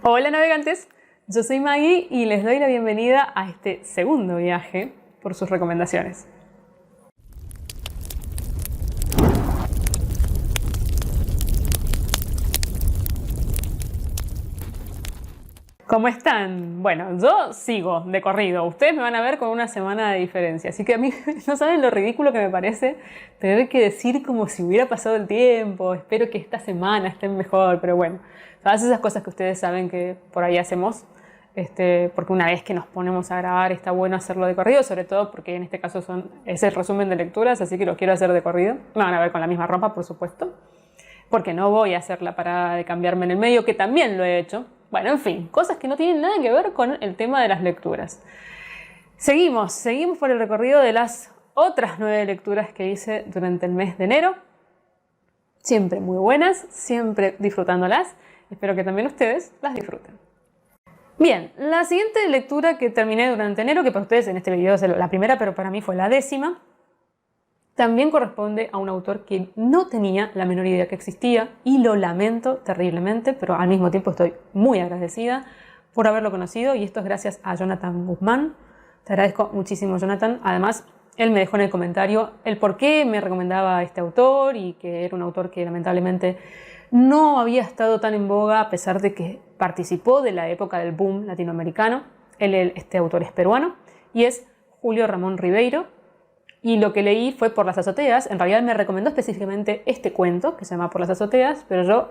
Hola navegantes, yo soy Maggie y les doy la bienvenida a este segundo viaje por sus recomendaciones. ¿Cómo están? Bueno, yo sigo de corrido. Ustedes me van a ver con una semana de diferencia. Así que a mí no saben lo ridículo que me parece tener que decir como si hubiera pasado el tiempo. Espero que esta semana estén mejor, pero bueno. Todas esas cosas que ustedes saben que por ahí hacemos. Porque una vez que nos ponemos a grabar está bueno hacerlo de corrido, sobre todo porque en este caso es el resumen de lecturas, así que lo quiero hacer de corrido. Me van a ver con la misma ropa, por supuesto. Porque no voy a hacer la parada de cambiarme en el medio, que también lo he hecho. Bueno, en fin, cosas que no tienen nada que ver con el tema de las lecturas. Seguimos por el recorrido de las otras 9 lecturas que hice durante el mes de enero. Siempre muy buenas, siempre disfrutándolas. Espero que también ustedes las disfruten. Bien, la siguiente lectura que terminé durante enero, que para ustedes en este video es la primera, pero para mí fue la 10ª, también corresponde a un autor que no tenía la menor idea que existía y lo lamento terriblemente, pero al mismo tiempo estoy muy agradecida por haberlo conocido y esto es gracias a Jonathan Guzmán. Te agradezco muchísimo, Jonathan. Además, él me dejó en el comentario el por qué me recomendaba a este autor y que era un autor que lamentablemente no había estado tan en boga a pesar de que participó de la época del boom latinoamericano. Este autor es peruano y es Julio Ramón Ribeiro. Y lo que leí fue Por las azoteas. En realidad me recomendó específicamente este cuento, que se llama Por las azoteas, pero yo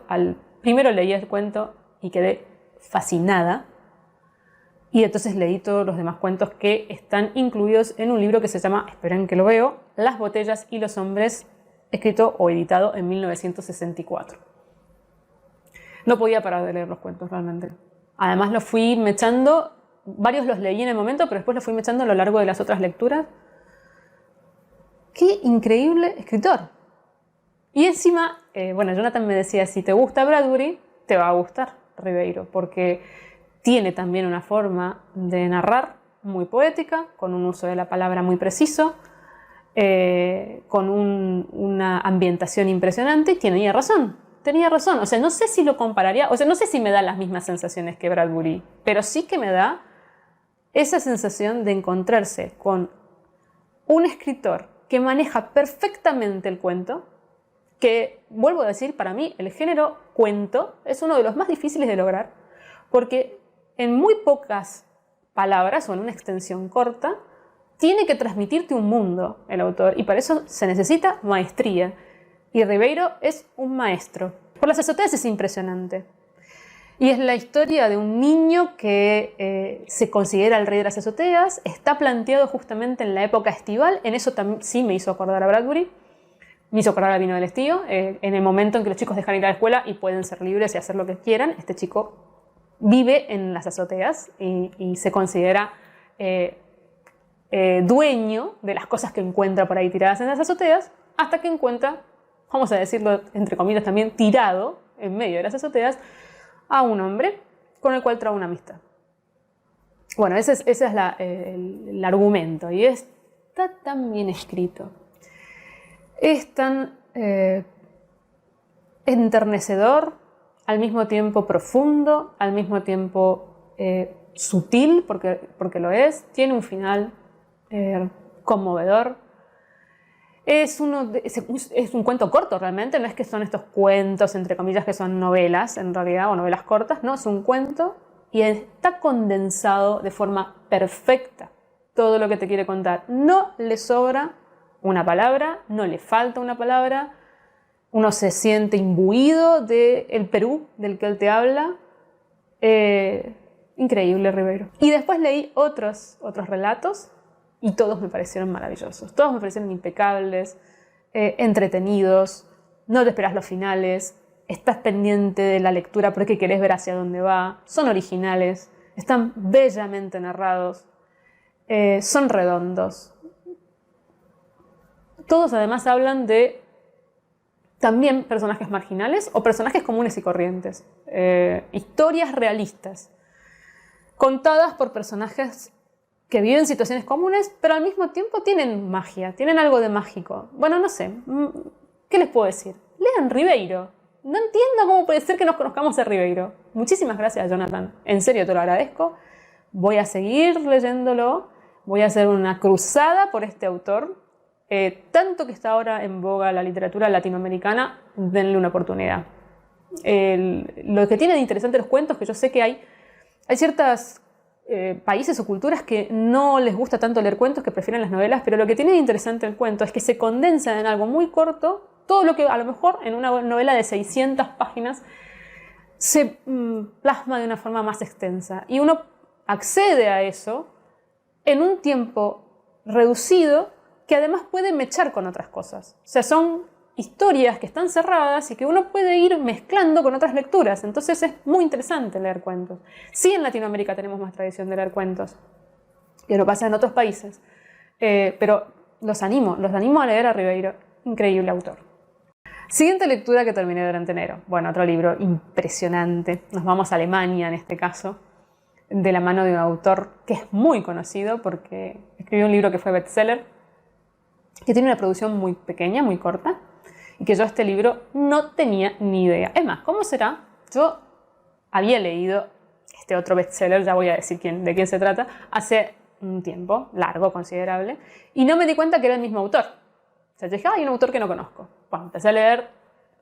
primero leí el cuento y quedé fascinada. Y entonces leí todos los demás cuentos que están incluidos en un libro que se llama, esperen que lo veo, Las botellas y los hombres, escrito o editado en 1964. No podía parar de leer los cuentos realmente. Además los fui mechando, varios los leí en el momento, pero después los fui mechando a lo largo de las otras lecturas. ¡Qué increíble escritor! Y encima, Jonathan me decía, si te gusta Bradbury, te va a gustar Ribeiro, porque tiene también una forma de narrar muy poética, con un uso de la palabra muy preciso, con una ambientación impresionante, y tenía razón. O sea, no sé si lo compararía, o sea, no sé si me da las mismas sensaciones que Bradbury, pero sí que me da esa sensación de encontrarse con un escritor que maneja perfectamente el cuento, que, vuelvo a decir, para mí el género cuento es uno de los más difíciles de lograr, porque en muy pocas palabras o en una extensión corta, tiene que transmitirte un mundo el autor, y para eso se necesita maestría. Y Ribeiro es un maestro. Por las azoteas es impresionante. Y es la historia de un niño que se considera el rey de las azoteas. Está planteado justamente en la época estival. En eso sí me hizo acordar a Bradbury. Me hizo acordar a Vino del Estío. En el momento en que los chicos dejan ir a la escuela y pueden ser libres y hacer lo que quieran, este chico vive en las azoteas y se considera dueño de las cosas que encuentra por ahí tiradas en las azoteas, hasta que encuentra, vamos a decirlo entre comillas también, tirado en medio de las azoteas, a un hombre con el cual trae una amistad. Bueno, ese es el argumento y está tan bien escrito. Es tan enternecedor, al mismo tiempo profundo, al mismo tiempo sutil, porque lo es. Tiene un final conmovedor. Es un cuento corto realmente, no es que son estos cuentos, entre comillas, que son novelas en realidad, o novelas cortas, no, es un cuento y está condensado de forma perfecta todo lo que te quiere contar. No le sobra una palabra, no le falta una palabra, uno se siente imbuido del Perú del que él te habla. Increíble Ribeiro. Y después leí otros relatos, y todos me parecieron maravillosos. Todos me parecieron impecables, entretenidos, no te esperas los finales, estás pendiente de la lectura porque querés ver hacia dónde va, son originales, están bellamente narrados, son redondos. Todos además hablan de también personajes marginales o personajes comunes y corrientes. Historias realistas, contadas por personajes que viven situaciones comunes, pero al mismo tiempo tienen magia, tienen algo de mágico. Bueno, no sé, ¿qué les puedo decir? Lean Ribeiro, no entiendo cómo puede ser que nos conozcamos a Ribeiro. Muchísimas gracias, Jonathan. En serio, te lo agradezco. Voy a seguir leyéndolo. Voy a hacer una cruzada por este autor. Tanto que está ahora en boga la literatura latinoamericana, denle una oportunidad. Lo que tiene de interesante los cuentos, que yo sé que hay ciertos países o culturas que no les gusta tanto leer cuentos, que prefieren las novelas, pero lo que tiene de interesante el cuento es que se condensa en algo muy corto todo lo que a lo mejor en una novela de 600 páginas se plasma de una forma más extensa. Y uno accede a eso en un tiempo reducido que además puede mechar con otras cosas. O sea, son historias que están cerradas y que uno puede ir mezclando con otras lecturas. Entonces es muy interesante leer cuentos. Sí, en Latinoamérica tenemos más tradición de leer cuentos, que no pasa en otros países. Pero los animo a leer a Ribeiro. Increíble autor. Siguiente lectura que terminé durante enero. Bueno, otro libro impresionante. Nos vamos a Alemania en este caso, de la mano de un autor que es muy conocido porque escribió un libro que fue bestseller, que tiene una producción muy pequeña, muy corta, y que yo este libro no tenía ni idea. Es más, ¿cómo será? Yo había leído este otro bestseller, ya voy a decir de quién se trata, hace un tiempo, largo, considerable, y no me di cuenta que era el mismo autor. O sea, yo dije, hay un autor que no conozco. Bueno, empecé a leer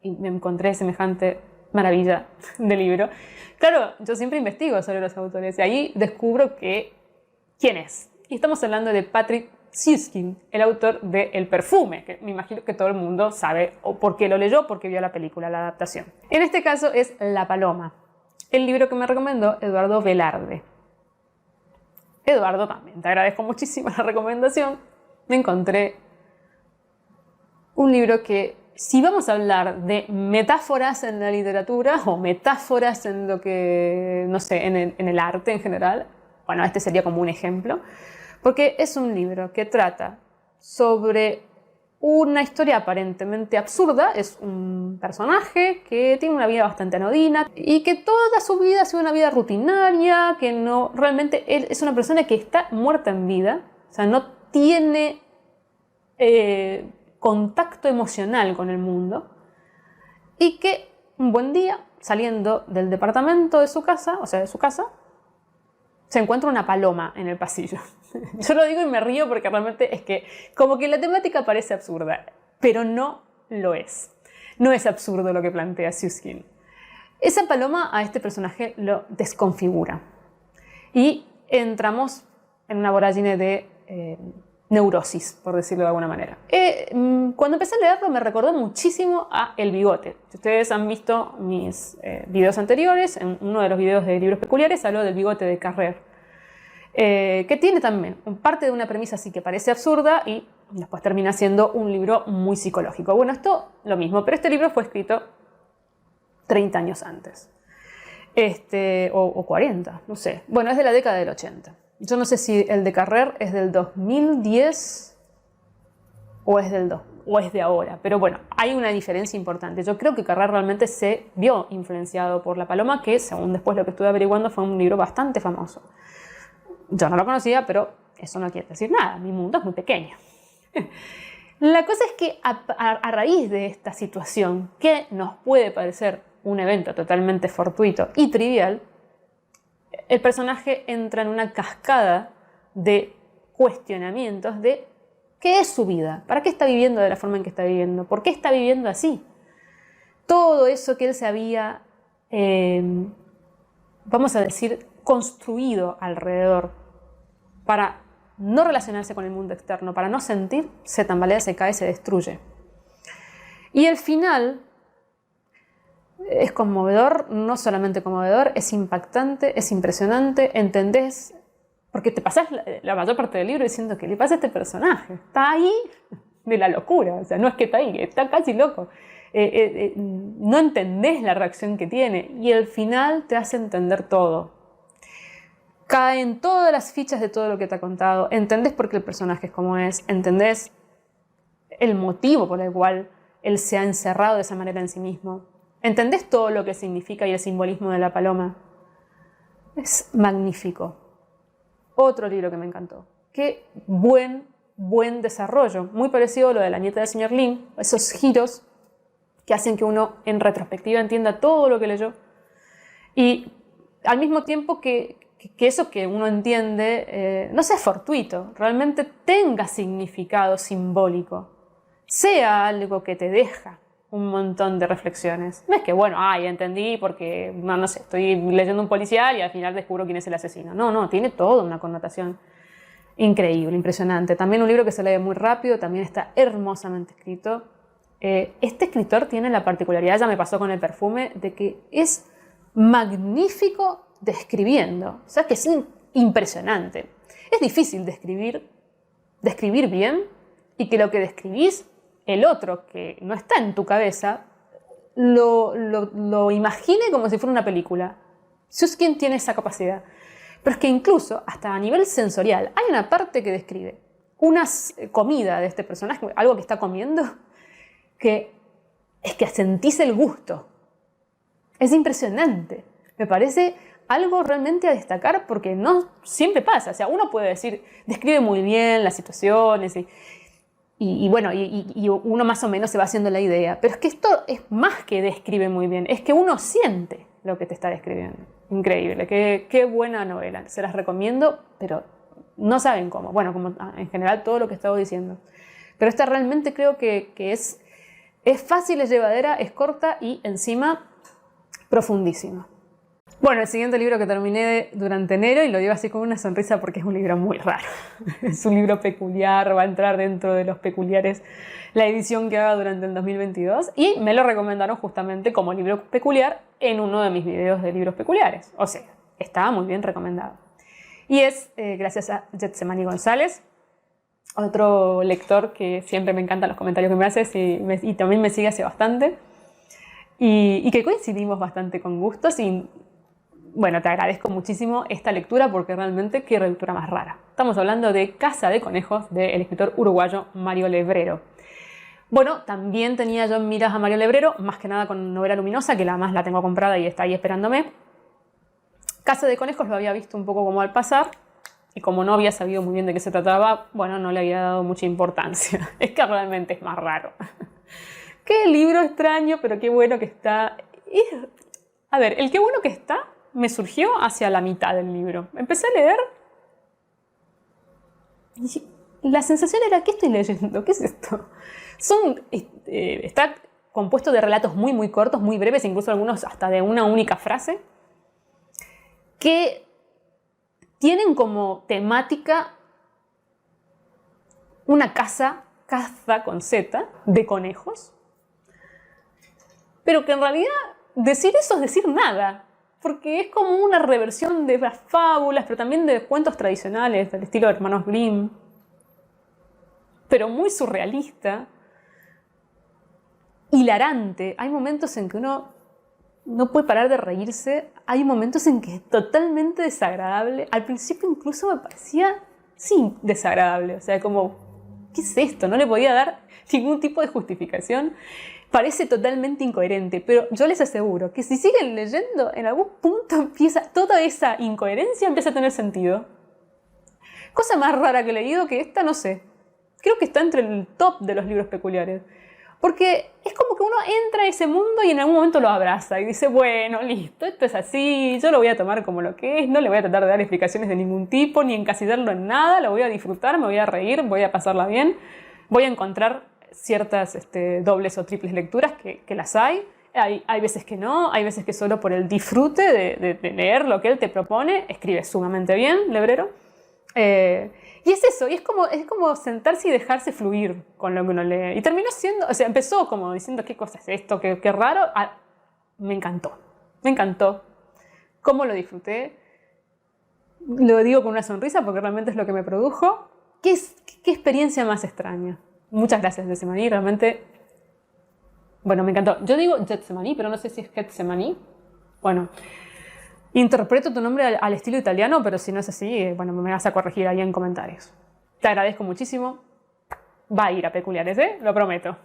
y me encontré semejante maravilla de libro. Claro, yo siempre investigo sobre los autores y ahí descubro quién es. Y estamos hablando de Patrick Süskind, el autor de El perfume, que me imagino que todo el mundo sabe o porque lo leyó o porque vio la película, la adaptación. En este caso es La paloma, el libro que me recomendó Eduardo Velarde. Eduardo, también te agradezco muchísimo la recomendación. Me encontré un libro que, si vamos a hablar de metáforas en la literatura o metáforas en lo que, no sé, en el arte en general, bueno, este sería como un ejemplo, porque es un libro que trata sobre una historia aparentemente absurda. Es un personaje que tiene una vida bastante anodina y que toda su vida ha sido una vida rutinaria, que no, realmente él es una persona que está muerta en vida, o sea, no tiene contacto emocional con el mundo, y que un buen día, saliendo del departamento de su casa, o sea, de su casa, se encuentra una paloma en el pasillo. Yo lo digo y me río porque realmente es que como que la temática parece absurda, pero no lo es. No es absurdo lo que plantea Süskind. Esa paloma a este personaje lo desconfigura. Y entramos en una vorágine de neurosis, por decirlo de alguna manera. Cuando empecé a leerlo me recordó muchísimo a El bigote. Si ustedes han visto mis videos anteriores, en uno de los videos de libros peculiares hablo del bigote de Carrer, que tiene también parte de una premisa así que parece absurda y después termina siendo un libro muy psicológico. Bueno, esto lo mismo, pero este libro fue escrito 30 años antes. O 40, no sé. Bueno, es de la década del 80. Yo no sé si el de Carrer es del 2010 o es de ahora, pero bueno, hay una diferencia importante. Yo creo que Carrer realmente se vio influenciado por La paloma, que según después lo que estuve averiguando fue un libro bastante famoso. Yo no lo conocía, pero eso no quiere decir nada, mi mundo es muy pequeño. La cosa es que a raíz de esta situación, que nos puede parecer un evento totalmente fortuito y trivial, el personaje entra en una cascada de cuestionamientos de qué es su vida, para qué está viviendo de la forma en que está viviendo, por qué está viviendo así. Todo eso que él se había, vamos a decir, construido alrededor para no relacionarse con el mundo externo, para no sentir, se tambalea, se cae, se destruye. Y el final es conmovedor, no solamente conmovedor, es impactante, es impresionante, entendés, porque te pasás la mayor parte del libro diciendo que le pasa a este personaje, está ahí de la locura, o sea, no es que está ahí, está casi loco, no entendés la reacción que tiene y el final te hace entender todo. Caen todas las fichas de todo lo que te ha contado, entendés por qué el personaje es como es, entendés el motivo por el cual él se ha encerrado de esa manera en sí mismo. ¿Entendés todo lo que significa y el simbolismo de la paloma? Es magnífico. Otro libro que me encantó. Qué buen desarrollo. Muy parecido a lo de La nieta del señor Lin. Esos giros que hacen que uno en retrospectiva entienda todo lo que leyó. Y al mismo tiempo que eso que uno entiende no sea fortuito, realmente tenga significado simbólico, sea algo que te deja un montón de reflexiones. No es que, bueno, ya entendí porque, no sé, estoy leyendo un policial y al final descubro quién es el asesino. No, tiene toda una connotación increíble, impresionante. También un libro que se lee muy rápido, también está hermosamente escrito. Este escritor tiene la particularidad, ya me pasó con El perfume, de que es magnífico describiendo. O sea, que es impresionante. Es difícil describir bien y que lo que describís, el otro que no está en tu cabeza, lo imagine como si fuera una película. Sos quien tiene esa capacidad. Pero es que incluso, hasta a nivel sensorial, hay una parte que describe una comida de este personaje, algo que está comiendo, que es que sentís el gusto. Es impresionante. Me parece algo realmente a destacar porque no siempre pasa. O sea, uno puede decir, describe muy bien las situaciones y uno más o menos se va haciendo la idea. Pero es que esto es más que describe muy bien, es que uno siente lo que te está describiendo. Increíble, qué buena novela. Se las recomiendo, pero no saben cómo. Bueno, como en general todo lo que he estado diciendo. Pero esta realmente creo que es fácil, es llevadera, es corta y encima profundísima. Bueno, el siguiente libro que terminé durante enero, y lo digo así con una sonrisa porque es un libro muy raro. Es un libro peculiar, va a entrar dentro de los peculiares la edición que haga durante el 2022 y me lo recomendaron justamente como libro peculiar en uno de mis videos de libros peculiares. O sea, estaba muy bien recomendado. Y es gracias a Getsemani González, otro lector que siempre me encantan los comentarios que me haces y también me sigue hace bastante. Y que coincidimos bastante con gustos y bueno, te agradezco muchísimo esta lectura porque realmente qué lectura más rara. Estamos hablando de Casa de Conejos del escritor uruguayo Mario Levrero. Bueno, también tenía yo en miras a Mario Levrero, más que nada con Novela Luminosa, que además la tengo comprada y está ahí esperándome. Casa de Conejos lo había visto un poco como al pasar y como no había sabido muy bien de qué se trataba, bueno, no le había dado mucha importancia. Es que realmente es más raro. Qué libro extraño, pero qué bueno que está. A ver, el qué bueno que está me surgió hacia la mitad del libro. Empecé a leer y la sensación era, ¿qué estoy leyendo? ¿Qué es esto? Está compuesto de relatos muy, muy cortos, muy breves, incluso algunos hasta de una única frase, que tienen como temática una caza con Z, de conejos, pero que en realidad decir eso es decir nada. Porque es como una reversión de las fábulas, pero también de cuentos tradicionales, del estilo de Hermanos Grimm. Pero muy surrealista. Hilarante. Hay momentos en que uno no puede parar de reírse. Hay momentos en que es totalmente desagradable. Al principio incluso me parecía, sí, desagradable. O sea, como, ¿qué es esto? No le podía dar ningún tipo de justificación. Parece totalmente incoherente, pero yo les aseguro que si siguen leyendo, en algún punto toda esa incoherencia empieza a tener sentido. Cosa más rara que he leído que esta, no sé. Creo que está entre el top de los libros peculiares. Porque es como que uno entra a ese mundo y en algún momento lo abraza y dice, bueno, listo, esto es así, yo lo voy a tomar como lo que es, no le voy a tratar de dar explicaciones de ningún tipo, ni encasillarlo en nada, lo voy a disfrutar, me voy a reír, voy a pasarla bien, voy a encontrar ciertas dobles o triples lecturas que las hay. Hay veces que no, hay veces que solo por el disfrute de leer lo que él te propone, escribe sumamente bien, Levrero. Y es eso, y es como sentarse y dejarse fluir con lo que uno lee. Y terminó siendo, o sea, empezó como diciendo qué cosa es esto, qué raro. Me encantó. Cómo lo disfruté. Lo digo con una sonrisa porque realmente es lo que me produjo. ¿Qué experiencia más extraña? Muchas gracias, Getsemani, realmente, bueno, me encantó. Yo digo Getsemani, pero no sé si es Getsemani. Bueno, interpreto tu nombre al estilo italiano, pero si no es así, bueno, me vas a corregir ahí en comentarios. Te agradezco muchísimo. Va a ir a peculiares, lo prometo.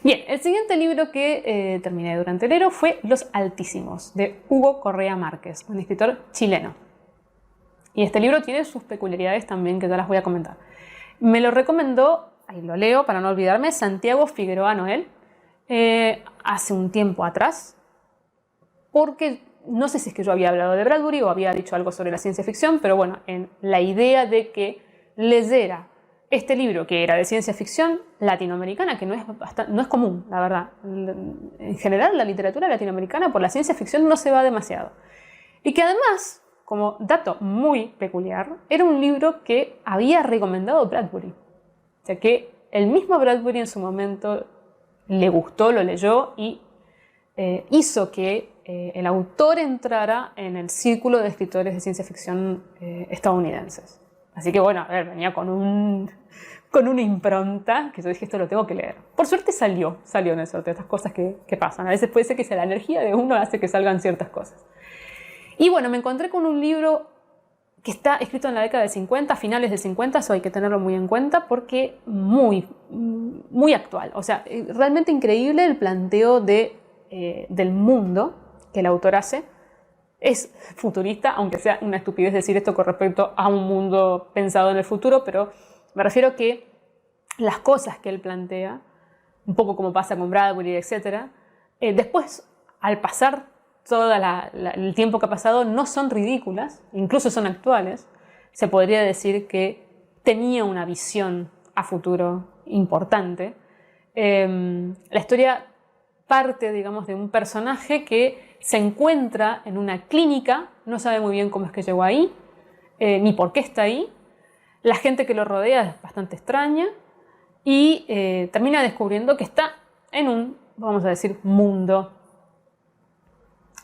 Bien, el siguiente libro que terminé durante enero fue Los Altísimos, de Hugo Correa Márquez, un escritor chileno. Y este libro tiene sus peculiaridades también, que ya las voy a comentar. Me lo recomendó, ahí lo leo para no olvidarme, Santiago Figueroa Noel, hace un tiempo atrás, porque no sé si es que yo había hablado de Bradbury o había dicho algo sobre la ciencia ficción, pero bueno, en la idea de que leyera este libro que era de ciencia ficción latinoamericana, que no es común, la verdad. En general, la literatura latinoamericana por la ciencia ficción no se va demasiado. Y que además, como dato muy peculiar, era un libro que había recomendado Bradbury. O sea que el mismo Bradbury en su momento le gustó, lo leyó y hizo que el autor entrara en el círculo de escritores de ciencia ficción estadounidenses. Así que bueno, a ver, venía con una impronta que yo dije, esto lo tengo que leer. Por suerte salió en el sorteo, estas cosas que pasan. A veces puede ser que sea la energía de uno hace que salgan ciertas cosas. Y bueno, me encontré con un libro que está escrito en la década del 50, finales del 50, eso hay que tenerlo muy en cuenta porque muy, muy actual. O sea, realmente increíble el planteo del mundo que el autor hace. Es futurista, aunque sea una estupidez decir esto con respecto a un mundo pensado en el futuro, pero me refiero a que las cosas que él plantea, un poco como pasa con Bradbury, etc., después, al pasar todo el tiempo que ha pasado, no son ridículas, incluso son actuales. Se podría decir que tenía una visión a futuro importante. La historia parte, digamos, de un personaje que se encuentra en una clínica, no sabe muy bien cómo es que llegó ahí, ni por qué está ahí. La gente que lo rodea es bastante extraña y termina descubriendo que está en un, vamos a decir, mundo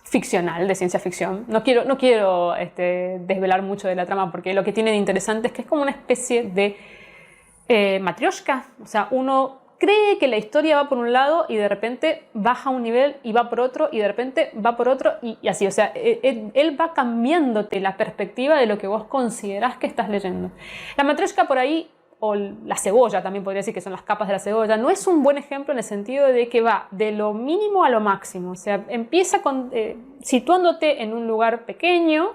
ficcional, de ciencia ficción. No quiero desvelar mucho de la trama porque lo que tiene de interesante es que es como una especie de matrioshka. O sea, uno cree que la historia va por un lado y de repente baja un nivel y va por otro y de repente va por otro y así. O sea, él va cambiándote la perspectiva de lo que vos considerás que estás leyendo. La matrioshka por ahí, o la cebolla también podría decir que son las capas de la cebolla, no es un buen ejemplo en el sentido de que va de lo mínimo a lo máximo. O sea, empieza situándote en un lugar pequeño,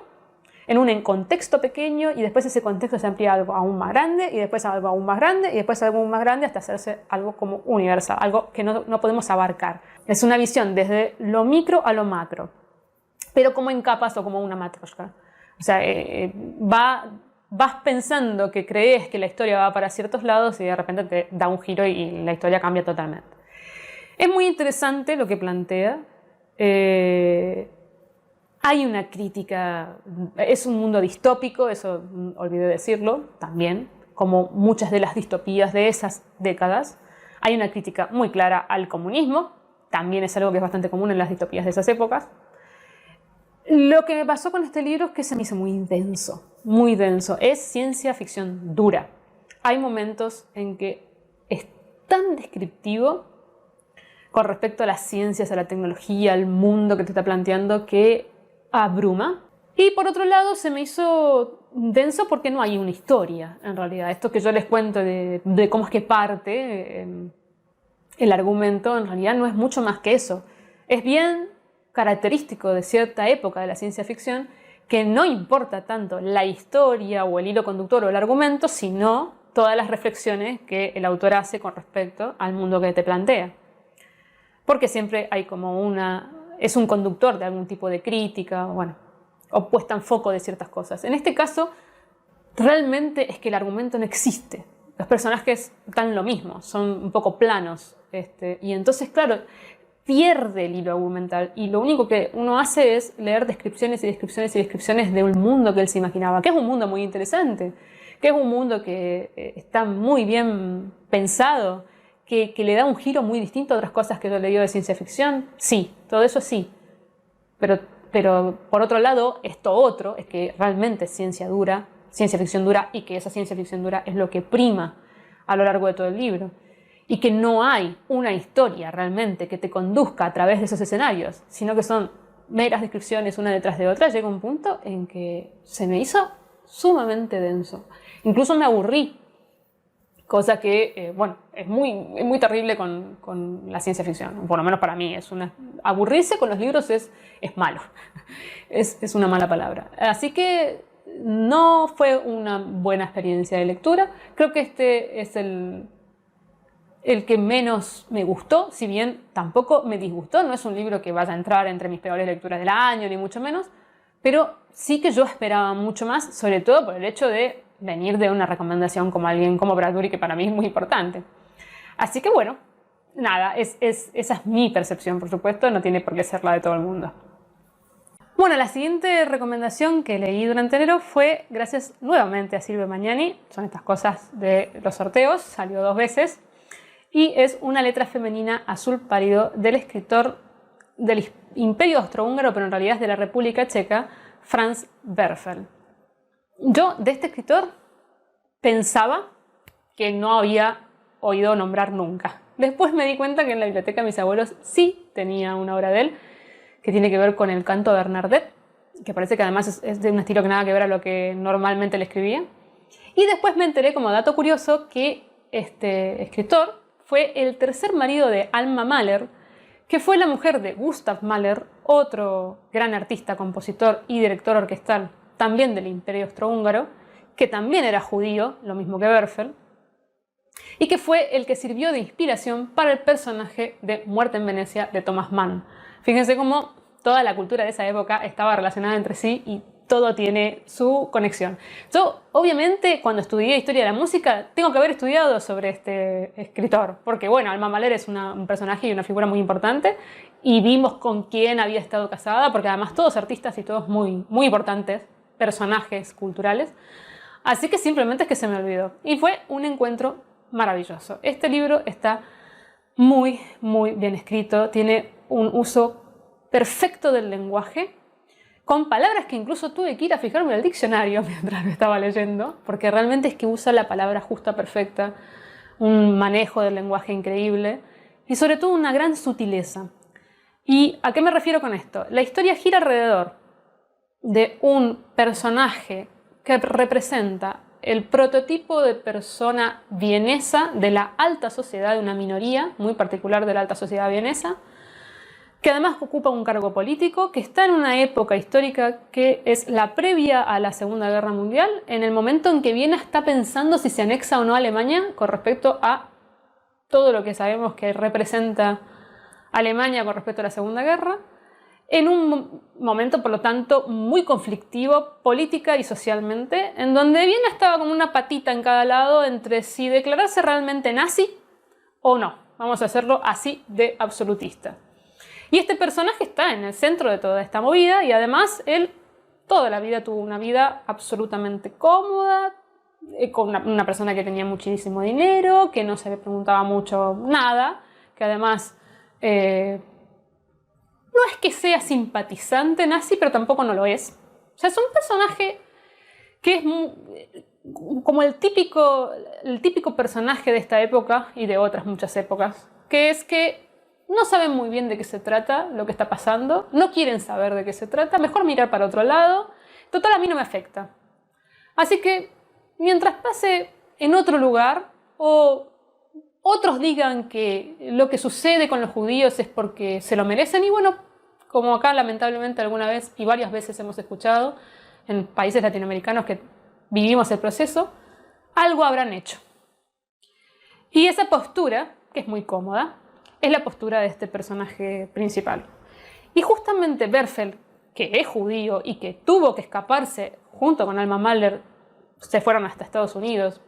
en un contexto pequeño y después ese contexto se amplía a algo aún más grande y después a algo aún más grande y después a algo aún más grande hasta hacerse algo como universal, algo que no podemos abarcar. Es una visión desde lo micro a lo macro, pero como en capas o como una matrioshka. O sea, vas pensando que crees que la historia va para ciertos lados y de repente te da un giro y la historia cambia totalmente. Es muy interesante lo que plantea. Hay una crítica, es un mundo distópico, eso olvidé decirlo también, como muchas de las distopías de esas décadas. Hay una crítica muy clara al comunismo, también es algo que es bastante común en las distopías de esas épocas. Lo que me pasó con este libro es que se me hizo muy denso, muy denso. Es ciencia ficción dura. Hay momentos en que es tan descriptivo con respecto a las ciencias, a la tecnología, al mundo que te está planteando que abruma. Y por otro lado se me hizo denso porque no hay una historia en realidad. Esto que yo les cuento de cómo es que parte el argumento en realidad no es mucho más que eso. Es bien característico de cierta época de la ciencia ficción que no importa tanto la historia o el hilo conductor o el argumento, sino todas las reflexiones que el autor hace con respecto al mundo que te plantea. Porque siempre hay como es un conductor de algún tipo de crítica, bueno, o puesta en foco de ciertas cosas. En este caso, realmente es que el argumento no existe. Los personajes dan lo mismo, son un poco planos. Y entonces, claro, pierde el hilo argumental y lo único que uno hace es leer descripciones y descripciones y descripciones de un mundo que él se imaginaba, que es un mundo muy interesante, que es un mundo que está muy bien pensado, que le da un giro muy distinto a otras cosas que yo leí de ciencia ficción. Sí, todo eso sí, pero por otro lado, esto otro es que realmente es ciencia ficción dura y que esa ciencia ficción dura es lo que prima a lo largo de todo el libro. Y que no hay una historia realmente que te conduzca a través de esos escenarios, sino que son meras descripciones una detrás de otra. Llega un punto en que se me hizo sumamente denso. Incluso me aburrí, cosa que, bueno, es muy terrible con la ciencia ficción, por lo menos para mí. Aburrirse con los libros es malo, es una mala palabra. Así que no fue una buena experiencia de lectura. Creo que este es el que menos me gustó, si bien tampoco me disgustó. No es un libro que vaya a entrar entre mis peores lecturas del año, ni mucho menos, pero sí que yo esperaba mucho más, sobre todo por el hecho de venir de una recomendación como alguien como Bradbury, que para mí es muy importante. Así que bueno, nada, esa es mi percepción, por supuesto, no tiene por qué ser la de todo el mundo. Bueno, la siguiente recomendación que leí durante enero fue gracias nuevamente a Silvia Magnani. Son estas cosas de los sorteos, salió 2 veces. Y es Una letra femenina azul pálido del escritor del Imperio Austrohúngaro, pero en realidad es de la República Checa, Franz Werfel. Yo de este escritor pensaba que no había oído nombrar nunca. Después me di cuenta que en la biblioteca de mis abuelos sí tenía una obra de él, que tiene que ver con el canto de Bernadette, que parece que además es de un estilo que nada que ver a lo que normalmente le escribía. Y después me enteré, como dato curioso, que este escritor fue el tercer marido de Alma Mahler, que fue la mujer de Gustav Mahler, otro gran artista, compositor y director orquestal, también del Imperio Austrohúngaro, que también era judío, lo mismo que Werfel, y que fue el que sirvió de inspiración para el personaje de Muerte en Venecia de Thomas Mann. Fíjense cómo toda la cultura de esa época estaba relacionada entre sí y todo tiene su conexión. Yo, obviamente, cuando estudié Historia de la Música, tengo que haber estudiado sobre este escritor, porque, bueno, Alma Mahler es un personaje y una figura muy importante, y vimos con quién había estado casada, porque además todos artistas y todos muy, muy importantes, personajes culturales, así que simplemente es que se me olvidó. Y fue un encuentro maravilloso. Este libro está muy, muy bien escrito, tiene un uso perfecto del lenguaje, con palabras que incluso tuve que ir a fijarme en el diccionario mientras lo estaba leyendo, porque realmente es que usa la palabra justa, perfecta, un manejo del lenguaje increíble y sobre todo una gran sutileza. ¿Y a qué me refiero con esto? La historia gira alrededor de un personaje que representa el prototipo de persona vienesa de la alta sociedad, de una minoría muy particular de la alta sociedad vienesa, que además ocupa un cargo político, que está en una época histórica que es la previa a la Segunda Guerra Mundial, en el momento en que Viena está pensando si se anexa o no a Alemania con respecto a todo lo que sabemos que representa Alemania con respecto a la Segunda Guerra, en un momento, por lo tanto, muy conflictivo política y socialmente, en donde Viena estaba como una patita en cada lado entre si declararse realmente nazi o no. Vamos a hacerlo así de absolutista. Y este personaje está en el centro de toda esta movida y además él toda la vida tuvo una vida absolutamente cómoda, con una persona que tenía muchísimo dinero, que no se le preguntaba mucho nada, que además no es que sea simpatizante nazi, pero tampoco no lo es. O sea, es un personaje que es como el típico personaje de esta época y de otras muchas épocas, que es que no saben muy bien de qué se trata lo que está pasando, no quieren saber de qué se trata, mejor mirar para otro lado, total a mí no me afecta. Así que mientras pase en otro lugar o otros digan que lo que sucede con los judíos es porque se lo merecen, y bueno, como acá lamentablemente alguna vez y varias veces hemos escuchado en países latinoamericanos que vivimos el proceso, algo habrán hecho. Y esa postura, que es muy cómoda, es la postura de este personaje principal. Y justamente Werfel, que es judío y que tuvo que escaparse junto con Alma Mahler, se fueron hasta Estados Unidos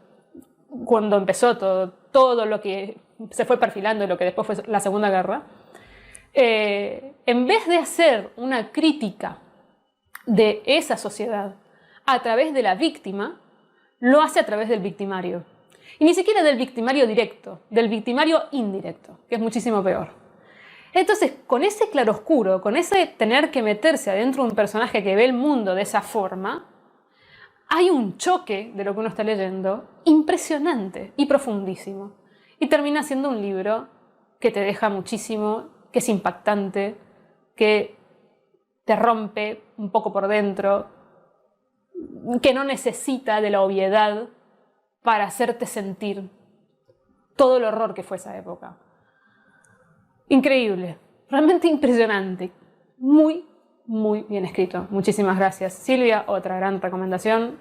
cuando empezó todo lo que se fue perfilando y lo que después fue la Segunda Guerra, en vez de hacer una crítica de esa sociedad a través de la víctima, lo hace a través del victimario. Y ni siquiera del victimario directo, del victimario indirecto, que es muchísimo peor. Entonces, con ese claroscuro, con ese tener que meterse adentro de un personaje que ve el mundo de esa forma, hay un choque de lo que uno está leyendo impresionante y profundísimo. Y termina siendo un libro que te deja muchísimo, que es impactante, que te rompe un poco por dentro, que no necesita de la obviedad para hacerte sentir todo el horror que fue esa época. Increíble, realmente impresionante, muy, muy bien escrito. Muchísimas gracias, Silvia, otra gran recomendación.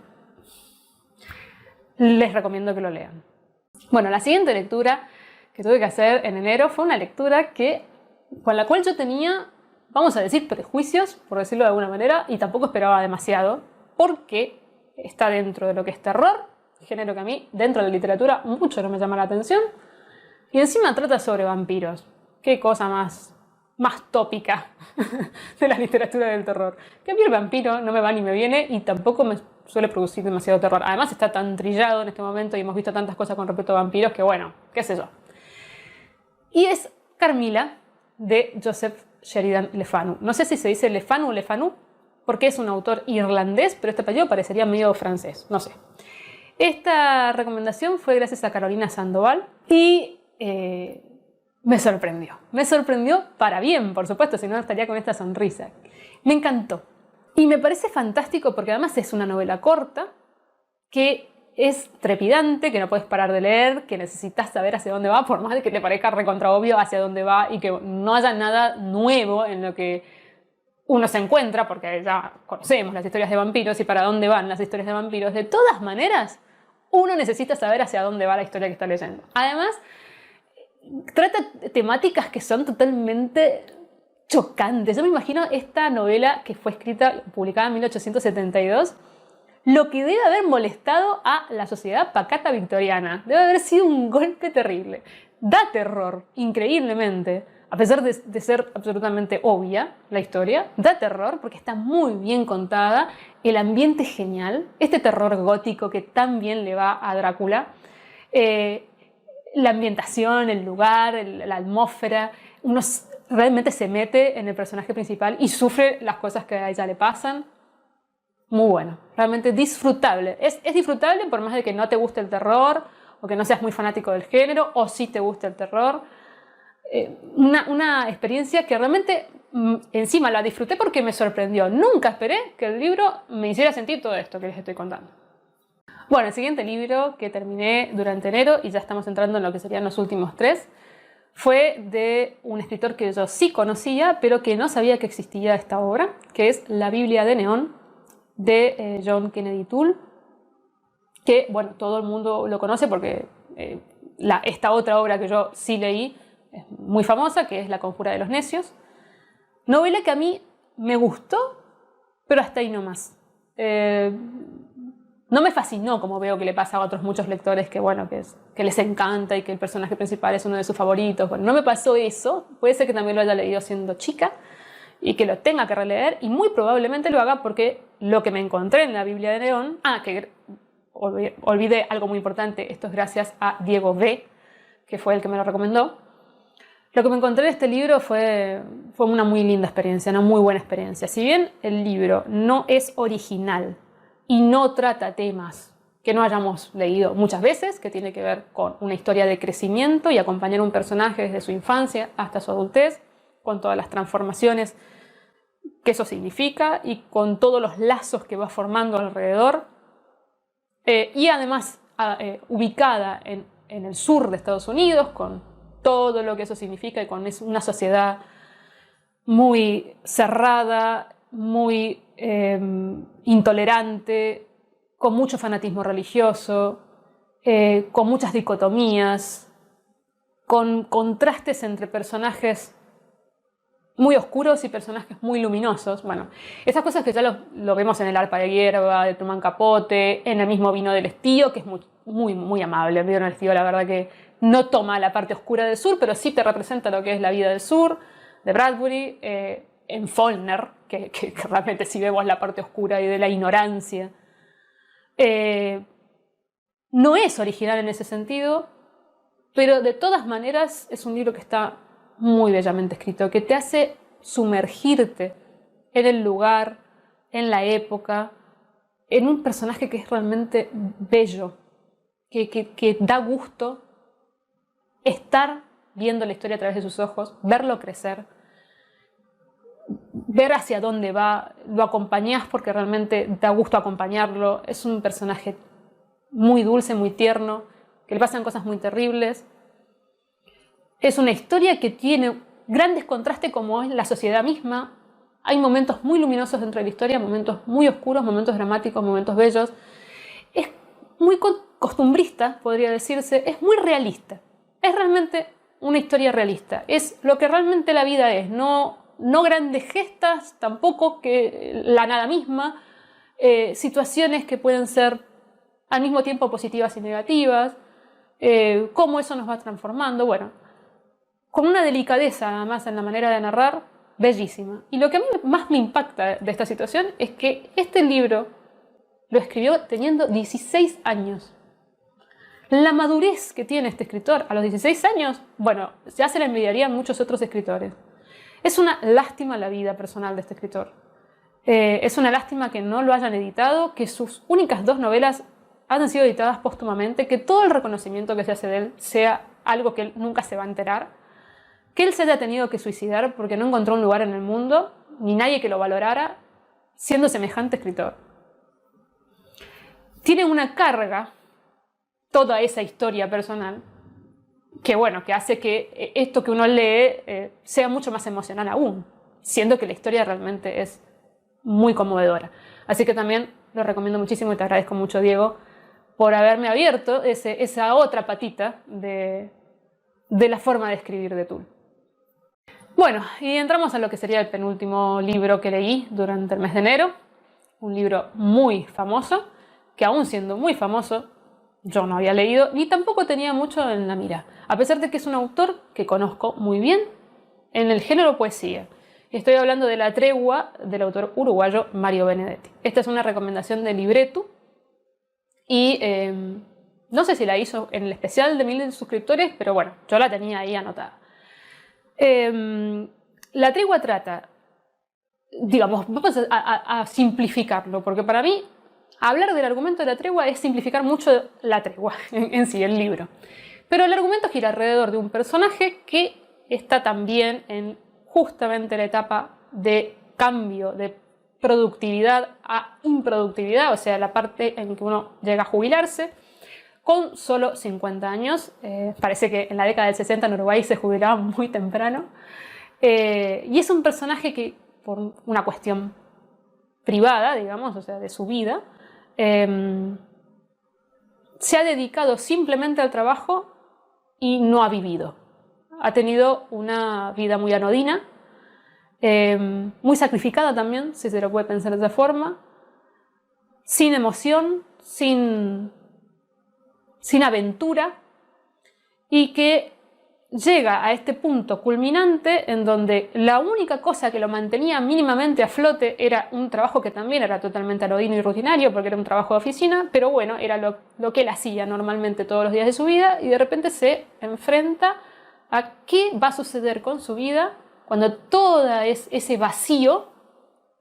Les recomiendo que lo lean. Bueno, la siguiente lectura que tuve que hacer en enero fue una lectura con la cual yo tenía, vamos a decir, prejuicios, por decirlo de alguna manera, y tampoco esperaba demasiado, porque está dentro de lo que es terror, género que a mí, dentro de la literatura, mucho no me llama la atención, y encima trata sobre vampiros. Qué cosa más tópica de la literatura del terror. Que a mí el vampiro no me va ni me viene y tampoco me suele producir demasiado terror. Además está tan trillado en este momento y hemos visto tantas cosas con respecto a vampiros que bueno, qué sé yo. Y es Carmilla de Joseph Sheridan Le Fanu. No sé si se dice Le Fanu o Le Fanu, porque es un autor irlandés, pero este apellido parecería medio francés, no sé. Esta recomendación fue gracias a Carolina Sandoval y me sorprendió. Me sorprendió para bien, por supuesto, si no estaría con esta sonrisa. Me encantó. Y me parece fantástico porque además es una novela corta que es trepidante, que no puedes parar de leer, que necesitas saber hacia dónde va, por más de que te parezca recontra obvio hacia dónde va y que no haya nada nuevo en lo que uno se encuentra, porque ya conocemos las historias de vampiros y para dónde van las historias de vampiros. De todas maneras, uno necesita saber hacia dónde va la historia que está leyendo. Además, trata temáticas que son totalmente chocantes. Yo me imagino esta novela que fue escrita, publicada en 1872, lo que debe haber molestado a la sociedad pacata victoriana. Debe haber sido un golpe terrible. Da terror, increíblemente, a pesar de ser absolutamente obvia la historia. Da terror porque está muy bien contada, el ambiente es genial, este terror gótico que tan bien le va a Drácula. La ambientación, el lugar, la atmósfera, uno realmente se mete en el personaje principal y sufre las cosas que a ella le pasan. Muy bueno, realmente disfrutable. Es disfrutable por más de que no te guste el terror o que no seas muy fanático del género o sí te gusta el terror. Una experiencia que realmente encima la disfruté porque me sorprendió. Nunca esperé que el libro me hiciera sentir todo esto que les estoy contando. Bueno, el siguiente libro que terminé durante enero, y ya estamos entrando en lo que serían los últimos 3, fue de un escritor que yo sí conocía, pero que no sabía que existía esta obra, que es La Biblia de Neón, de John Kennedy Toole, que, bueno, todo el mundo lo conoce porque esta otra obra que yo sí leí es muy famosa, que es La Conjura de los Necios. Novela que a mí me gustó, pero hasta ahí nomás. No me fascinó, como veo que le pasa a otros muchos lectores que, bueno, que les encanta y que el personaje principal es uno de sus favoritos. Bueno, no me pasó eso. Puede ser que también lo haya leído siendo chica y que lo tenga que releer, y muy probablemente lo haga porque lo que me encontré en la Biblia de Neón... que olvidé algo muy importante, esto es gracias a Diego B., que fue el que me lo recomendó. Lo que me encontré en este libro fue una muy linda experiencia, una muy buena experiencia. Si bien el libro no es original y no trata temas que no hayamos leído muchas veces, que tiene que ver con una historia de crecimiento y acompañar a un personaje desde su infancia hasta su adultez, con todas las transformaciones que eso significa y con todos los lazos que va formando alrededor, y además ubicada en el sur de Estados Unidos, con todo lo que eso significa y con una sociedad muy cerrada, muy intolerante, con mucho fanatismo religioso, con muchas dicotomías, con contrastes entre personajes muy oscuros y personajes muy luminosos. Bueno, esas cosas que ya lo vemos en El Arpa de Hierba de Truman Capote, en el mismo Vino del Estío, que es muy amable. El Vino del Estío, la verdad que no toma la parte oscura del sur, pero sí te representa lo que es la vida del sur, de Bradbury. En Faulkner, que realmente sí vemos la parte oscura y de la ignorancia. No es original en ese sentido, pero de todas maneras es un libro que está muy bellamente escrito, que te hace sumergirte en el lugar, en la época, en un personaje que es realmente bello, que da gusto estar viendo la historia a través de sus ojos, verlo crecer, ver hacia dónde va, lo acompañás porque realmente da gusto acompañarlo. Es un personaje muy dulce, muy tierno, que le pasan cosas muy terribles. Es una historia que tiene grandes contrastes como es la sociedad misma. Hay momentos muy luminosos dentro de la historia, momentos muy oscuros, momentos dramáticos, momentos bellos. Es muy costumbrista, podría decirse, es muy realista. es realmente una historia realista. Es lo que realmente la vida es, no grandes gestas, tampoco que la nada misma, situaciones que pueden ser al mismo tiempo positivas y negativas, cómo eso nos va transformando, bueno, con una delicadeza además en la manera de narrar, bellísima. Y lo que a mí más me impacta de esta situación es que este libro lo escribió teniendo 16 años. La madurez que tiene este escritor a los 16 años, bueno, ya se la envidiarían muchos otros escritores. Es una lástima la vida personal de este escritor. Es una lástima que no lo hayan editado, que sus únicas 2 novelas hayan sido editadas póstumamente, que todo el reconocimiento que se hace de él sea algo que él nunca se va a enterar, que él se haya tenido que suicidar porque no encontró un lugar en el mundo, ni nadie que lo valorara, siendo semejante escritor. Tiene una carga, toda esa historia personal, que bueno, que hace que esto que uno lee sea mucho más emocional aún, siendo que la historia realmente es muy conmovedora. Así que también lo recomiendo muchísimo y te agradezco mucho, Diego, por haberme abierto esa otra patita de la forma de escribir de Tull. Bueno, y entramos a lo que sería el penúltimo libro que leí durante el mes de enero, un libro muy famoso, que aún siendo muy famoso, yo no había leído ni tampoco tenía mucho en la mira, a pesar de que es un autor que conozco muy bien en el género poesía. Estoy hablando de La tregua del autor uruguayo Mario Benedetti. Esta es una recomendación de Libretu y no sé si la hizo en el especial de 1000 suscriptores, pero bueno, yo la tenía ahí anotada. La tregua trata, digamos, vamos a simplificarlo, porque para mí hablar del argumento de la tregua es simplificar mucho la tregua en sí, el libro. Pero el argumento gira alrededor de un personaje que está también en justamente la etapa de cambio de productividad a improductividad, o sea, la parte en que uno llega a jubilarse, con solo 50 años. Parece que en la década del 60 en Uruguay se jubilaba muy temprano. Y es un personaje que, por una cuestión privada, digamos, o sea, de su vida, se ha dedicado simplemente al trabajo y no ha vivido. Ha tenido una vida muy anodina, muy sacrificada también, si se lo puede pensar de esa forma, sin emoción, sin aventura, y que llega a este punto culminante en donde la única cosa que lo mantenía mínimamente a flote era un trabajo que también era totalmente anodino y rutinario, porque era un trabajo de oficina, pero bueno, era lo que él hacía normalmente todos los días de su vida, y de repente se enfrenta a qué va a suceder con su vida cuando todo ese vacío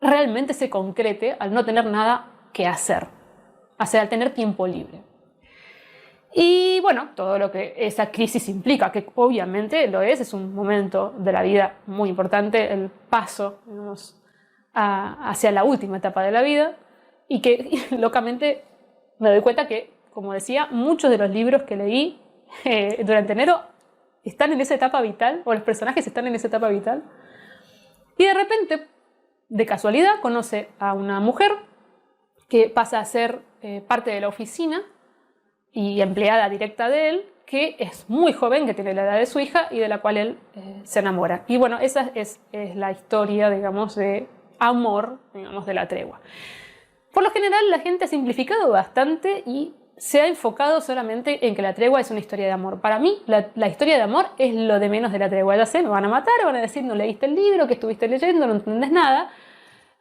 realmente se concrete al no tener nada que hacer, o sea, al tener tiempo libre. Y bueno, todo lo que esa crisis implica, que obviamente lo es un momento de la vida muy importante, el paso, digamos, hacia la última etapa de la vida, y que locamente me doy cuenta que, como decía, muchos de los libros que leí durante enero están en esa etapa vital, o los personajes están en esa etapa vital, y de repente, de casualidad, conoce a una mujer que pasa a ser parte de la oficina y empleada directa de él, que es muy joven, que tiene la edad de su hija y de la cual él se enamora. Y bueno, esa es la historia, digamos, de amor, digamos, de la tregua. Por lo general, la gente ha simplificado bastante y se ha enfocado solamente en que la tregua es una historia de amor. Para mí, la historia de amor es lo de menos de la tregua. Ya sé, me van a matar, van a decir, no leíste el libro, que estuviste leyendo, no entendés nada.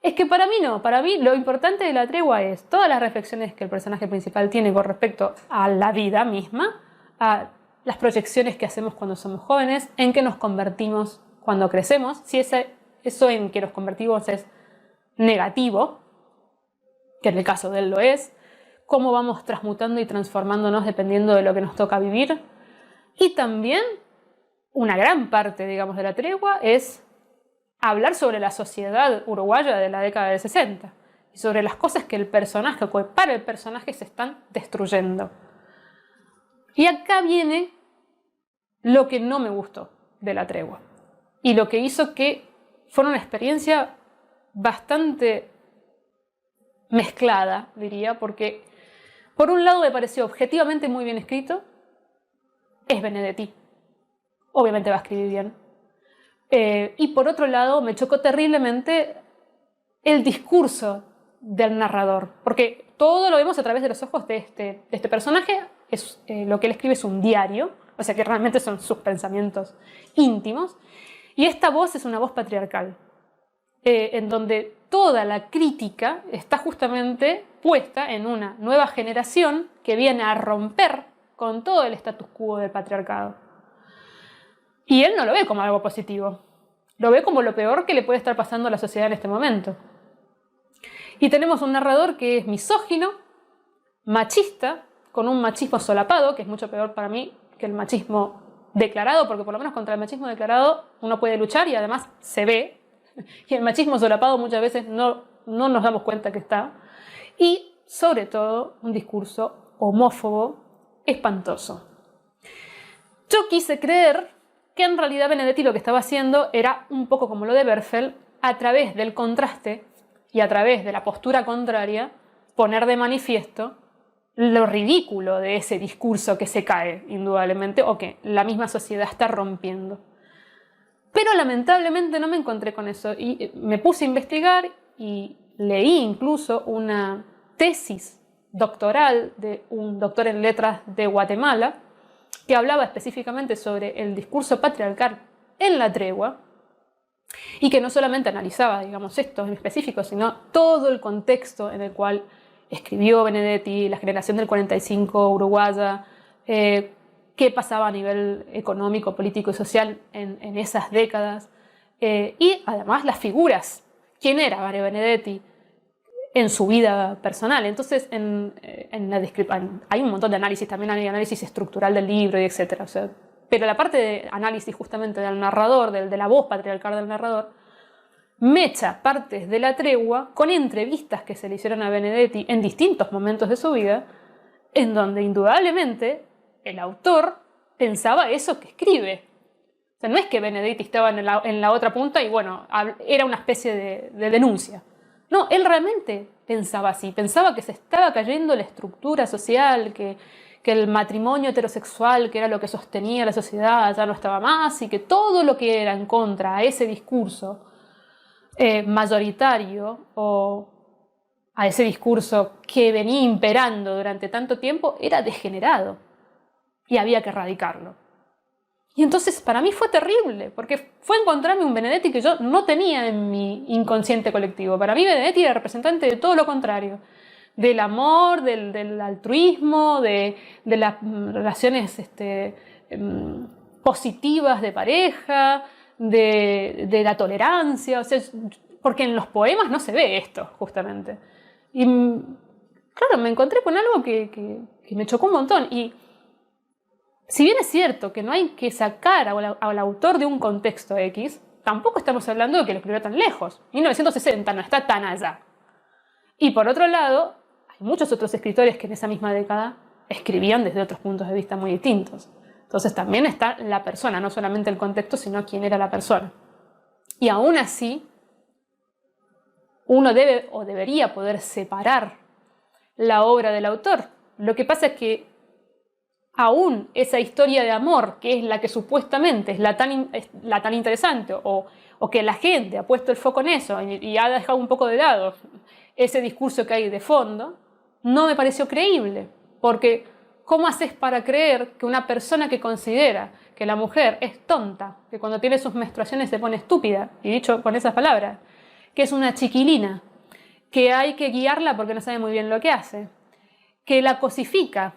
Es que para mí no, para mí lo importante de la tregua es todas las reflexiones que el personaje principal tiene con respecto a la vida misma, a las proyecciones que hacemos cuando somos jóvenes, en qué nos convertimos cuando crecemos, si eso en que nos convertimos es negativo, que en el caso de él lo es, cómo vamos transmutando y transformándonos dependiendo de lo que nos toca vivir. Y también una gran parte, digamos, de la tregua es hablar sobre la sociedad uruguaya de la década del 60 y sobre las cosas que el personaje, que para el personaje se están destruyendo. Y acá viene lo que no me gustó de la tregua y lo que hizo que fuera una experiencia bastante mezclada, diría, porque por un lado me pareció objetivamente muy bien escrito, es Benedetti. obviamente va a escribir bien. Y por otro lado, me chocó terriblemente el discurso del narrador, porque todo lo vemos a través de los ojos de este personaje. Lo que él escribe es un diario, o sea que realmente son sus pensamientos íntimos, y esta voz es una voz patriarcal, en donde toda la crítica está justamente puesta en una nueva generación que viene a romper con todo el status quo del patriarcado. Y él no lo ve como algo positivo, lo ve como lo peor que le puede estar pasando a la sociedad en este momento. Y tenemos un narrador que es misógino, machista, con un machismo solapado, que es mucho peor para mí que el machismo declarado, porque por lo menos contra el machismo declarado uno puede luchar y además se ve, y el machismo solapado muchas veces no nos damos cuenta que está, y sobre todo un discurso homófobo espantoso. Yo quise creer que en realidad Benedetti lo que estaba haciendo era un poco como lo de Berfeld, a través del contraste y a través de la postura contraria, poner de manifiesto lo ridículo de ese discurso que se cae, indudablemente, o que la misma sociedad está rompiendo. Pero lamentablemente no me encontré con eso y me puse a investigar y leí incluso una tesis doctoral de un doctor en letras de Guatemala que hablaba específicamente sobre el discurso patriarcal en la tregua y que no solamente analizaba, digamos, esto en específico, sino todo el contexto en el cual escribió Benedetti, la generación del 45 uruguaya, qué pasaba a nivel económico, político y social en esas décadas, y además las figuras. ¿Quién era Mario Benedetti en su vida personal? Entonces, hay un montón de análisis, también hay análisis estructural del libro, y etc. O sea, pero la parte de análisis justamente del narrador, de la voz patriarcal del narrador, mecha partes de la tregua con entrevistas que se le hicieron a Benedetti en distintos momentos de su vida, en donde indudablemente el autor pensaba eso que escribe. O sea, no es que Benedetti estaba en la otra punta y bueno, era una especie de denuncia. No, él realmente pensaba así, pensaba que se estaba cayendo la estructura social, que el matrimonio heterosexual, que era lo que sostenía la sociedad, ya no estaba más, y que todo lo que era en contra a ese discurso mayoritario o a ese discurso que venía imperando durante tanto tiempo era degenerado y había que erradicarlo. Y entonces para mí fue terrible, porque fue encontrarme un Benedetti que yo no tenía en mi inconsciente colectivo. Para mí Benedetti era representante de todo lo contrario, del amor, del altruismo, de las relaciones positivas de pareja, de la tolerancia, o sea, porque en los poemas no se ve esto, justamente. Y claro, me encontré con algo que me chocó un montón. Y si bien es cierto que no hay que sacar al autor de un contexto X, tampoco estamos hablando de que lo escribió tan lejos. 1960 no está tan allá. Y por otro lado, hay muchos otros escritores que en esa misma década escribían desde otros puntos de vista muy distintos. Entonces también está la persona, no solamente el contexto, sino quién era la persona. Y aún así, uno debe o debería poder separar la obra del autor. Lo que pasa es que aún esa historia de amor, que es la que supuestamente es la tan interesante, o que la gente ha puesto el foco en eso y ha dejado un poco de lado ese discurso que hay de fondo, no me pareció creíble. Porque ¿cómo haces para creer que una persona que considera que la mujer es tonta, que cuando tiene sus menstruaciones se pone estúpida, y dicho con esas palabras, que es una chiquilina, que hay que guiarla porque no sabe muy bien lo que hace, que la cosifica,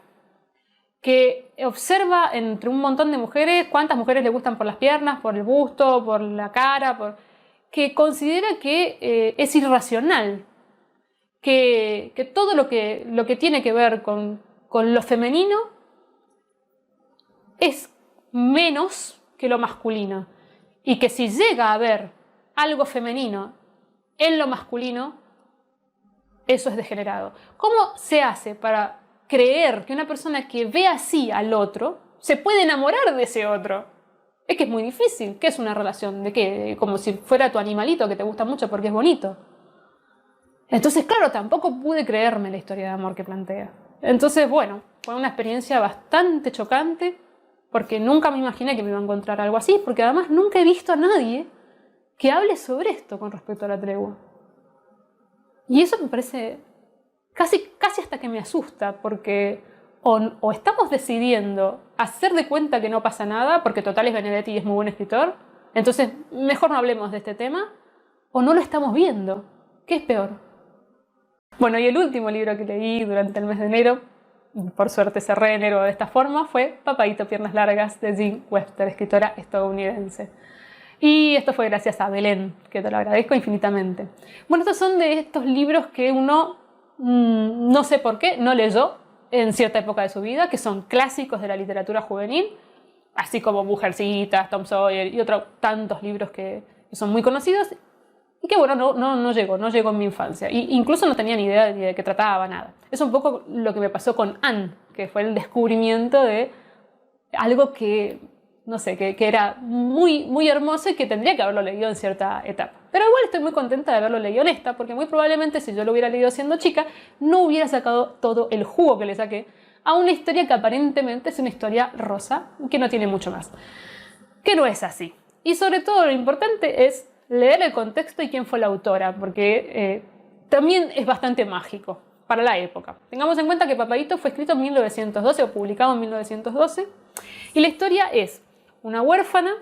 que observa entre un montón de mujeres cuántas mujeres le gustan por las piernas, por el busto, por la cara, que considera que es irracional, que todo lo que tiene que ver con lo femenino es menos que lo masculino, y que si llega a haber algo femenino en lo masculino, eso es degenerado. ¿Cómo se hace para creer que una persona que ve así al otro se puede enamorar de ese otro? Es que es muy difícil. ¿Qué es una relación? ¿De qué? Como si fuera tu animalito que te gusta mucho porque es bonito. Entonces, claro, tampoco pude creerme la historia de amor que plantea. Entonces, bueno, fue una experiencia bastante chocante porque nunca me imaginé que me iba a encontrar algo así, porque además nunca he visto a nadie que hable sobre esto con respecto a la tregua. Y eso me parece casi hasta que me asusta, porque o estamos decidiendo hacer de cuenta que no pasa nada, porque total es Benedetti y es muy buen escritor, entonces mejor no hablemos de este tema, o no lo estamos viendo. ¿Qué es peor? Bueno, y el último libro que leí durante el mes de enero, por suerte cerré enero de esta forma, fue Papaíto Piernas Largas de Jean Webster, escritora estadounidense. Y esto fue gracias a Belén, que te lo agradezco infinitamente. Bueno, estos son de estos libros que uno, no sé por qué, no leyó en cierta época de su vida, que son clásicos de la literatura juvenil, así como Mujercitas, Tom Sawyer y otros tantos libros que son muy conocidos, y que bueno, no llegó en mi infancia. Y incluso no tenía ni idea ni de qué trataba, nada. Es un poco lo que me pasó con Anne, que fue el descubrimiento de algo que, no sé, que era muy hermoso y que tendría que haberlo leído en cierta etapa. Pero igual estoy muy contenta de haberlo leído en esta, porque muy probablemente si yo lo hubiera leído siendo chica, no hubiera sacado todo el jugo que le saqué a una historia que aparentemente es una historia rosa, que no tiene mucho más. Que no es así. Y sobre todo lo importante es leer el contexto y quién fue la autora, porque también es bastante mágico para la época. Tengamos en cuenta que Papaíto fue escrito en 1912 o publicado en 1912, y la historia es una huérfana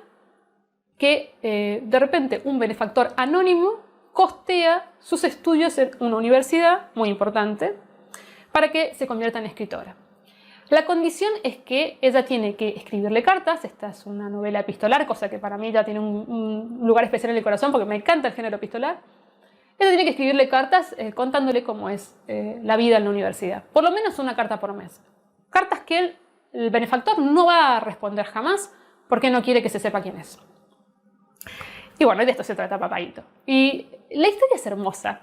que de repente un benefactor anónimo costea sus estudios en una universidad muy importante para que se convierta en escritora. La condición es que ella tiene que escribirle cartas. Esta es una novela epistolar, cosa que para mí ya tiene un lugar especial en el corazón porque me encanta el género epistolar. Ella tiene que escribirle cartas contándole cómo es la vida en la universidad. Por lo menos una carta por mes. Cartas que el benefactor no va a responder jamás porque no quiere que se sepa quién es. Y bueno, de esto se trata Papaíto. Y la historia es hermosa.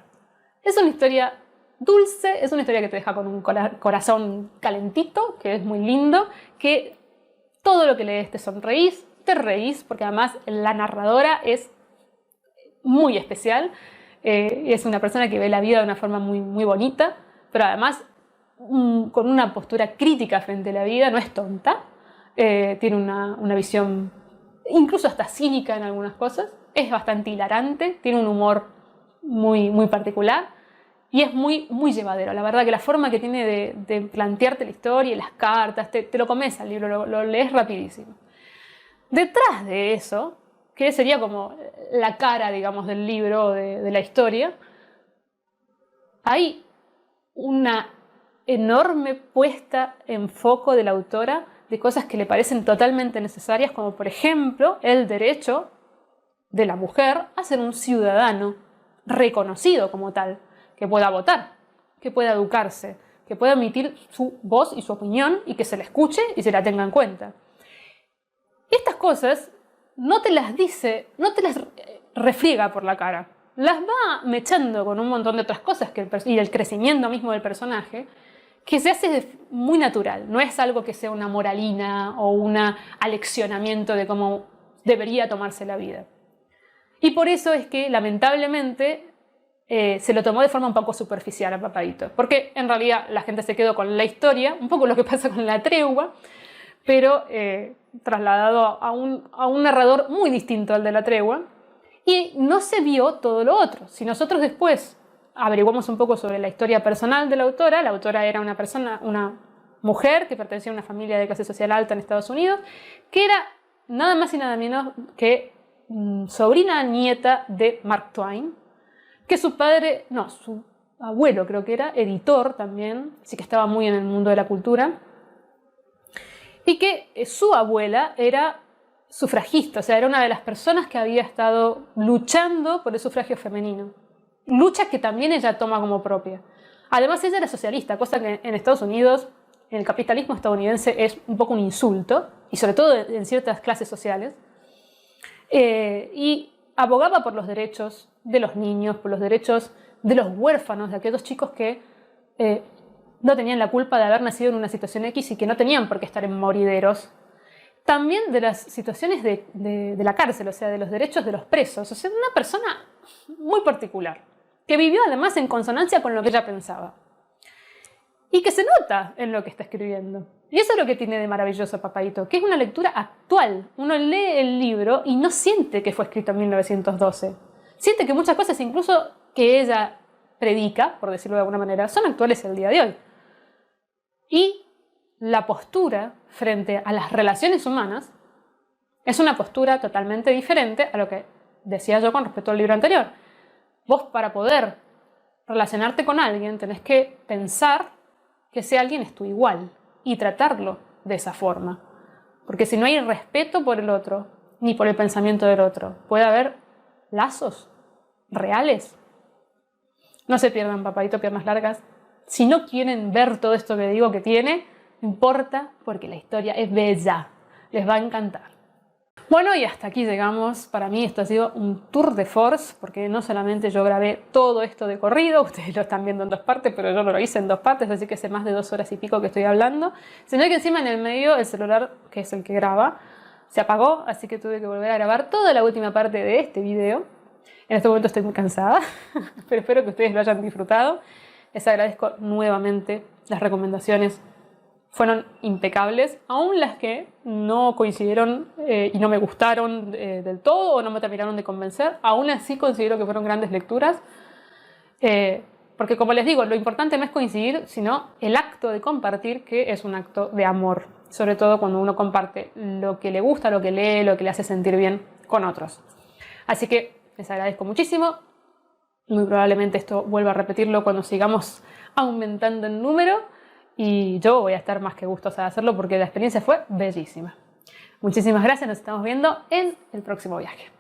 Es una historia dulce, es una historia que te deja con un corazón calentito, que es muy lindo, que todo lo que lees te sonreís, te reís, porque además la narradora es muy especial, es una persona que ve la vida de una forma muy bonita, pero además con una postura crítica frente a la vida, no es tonta, tiene una visión incluso hasta cínica en algunas cosas, es bastante hilarante, tiene un humor muy particular. Y es muy llevadero. La verdad que la forma que tiene de plantearte la historia y las cartas, te lo comes al libro, lo lees rapidísimo. Detrás de eso, que sería como la cara, digamos, del libro, de la historia, hay una enorme puesta en foco de la autora de cosas que le parecen totalmente necesarias, como por ejemplo el derecho de la mujer a ser un ciudadano reconocido como tal, que pueda votar, que pueda educarse, que pueda emitir su voz y su opinión y que se la escuche y se la tenga en cuenta. Estas cosas no te las dice, no te las refriega por la cara, las va mechando con un montón de otras cosas y el crecimiento mismo del personaje, que se hace muy natural. No es algo que sea una moralina o un aleccionamiento de cómo debería tomarse la vida. Y por eso es que, lamentablemente, se lo tomó de forma un poco superficial a Papaíto, porque en realidad la gente se quedó con la historia, un poco lo que pasa con La Tregua, pero trasladado a un narrador muy distinto al de La Tregua, y no se vio todo lo otro. Si nosotros después averiguamos un poco sobre la historia personal de la autora era una mujer que pertenecía a una familia de clase social alta en Estados Unidos, que era nada más y nada menos que sobrina nieta de Mark Twain, que su abuelo creo que era editor también, así que estaba muy en el mundo de la cultura, y que su abuela era sufragista, o sea, era una de las personas que había estado luchando por el sufragio femenino, lucha que también ella toma como propia. Además ella era socialista, cosa que en Estados Unidos, en el capitalismo estadounidense, es un poco un insulto, y sobre todo en ciertas clases sociales, y abogaba por los derechos de los niños, por los derechos de los huérfanos, de aquellos chicos que no tenían la culpa de haber nacido en una situación X y que no tenían por qué estar en morideros. También de las situaciones de la cárcel, o sea, de los derechos de los presos. O sea, una persona muy particular, que vivió además en consonancia con lo que ella pensaba. y que se nota en lo que está escribiendo. Y eso es lo que tiene de maravilloso Papaíto, que es una lectura actual. Uno lee el libro y no siente que fue escrito en 1912. Siente que muchas cosas, incluso que ella predica, por decirlo de alguna manera, son actuales el día de hoy. Y la postura frente a las relaciones humanas es una postura totalmente diferente a lo que decía yo con respecto al libro anterior. Vos, para poder relacionarte con alguien, tenés que pensar que ese alguien es tu igual y tratarlo de esa forma. Porque si no hay respeto por el otro, ni por el pensamiento del otro, puede haber lazos reales. No se pierdan Papaíto Piernas Largas. Si no quieren ver todo esto que digo que tiene, no importa, porque la historia es bella. Les va a encantar. Bueno, y hasta aquí llegamos. Para mí esto ha sido un tour de force, porque no solamente yo grabé todo esto de corrido, ustedes lo están viendo en 2 partes, pero yo no lo hice en 2 partes, así que hace más de 2 horas y pico que estoy hablando, sino que encima en el medio el celular, que es el que graba, se apagó, así que tuve que volver a grabar toda la última parte de este video. En este momento estoy muy cansada, pero espero que ustedes lo hayan disfrutado. Les agradezco nuevamente las recomendaciones. Fueron impecables, aún las que no coincidieron y no me gustaron del todo o no me terminaron de convencer. Aún así considero que fueron grandes lecturas, porque como les digo, lo importante no es coincidir, sino el acto de compartir, que es un acto de amor, sobre todo cuando uno comparte lo que le gusta, lo que lee, lo que le hace sentir bien con otros. Así que les agradezco muchísimo. Muy probablemente esto vuelva a repetirlo cuando sigamos aumentando en número. Y yo voy a estar más que gustosa de hacerlo porque la experiencia fue bellísima. Muchísimas gracias, nos estamos viendo en el próximo viaje.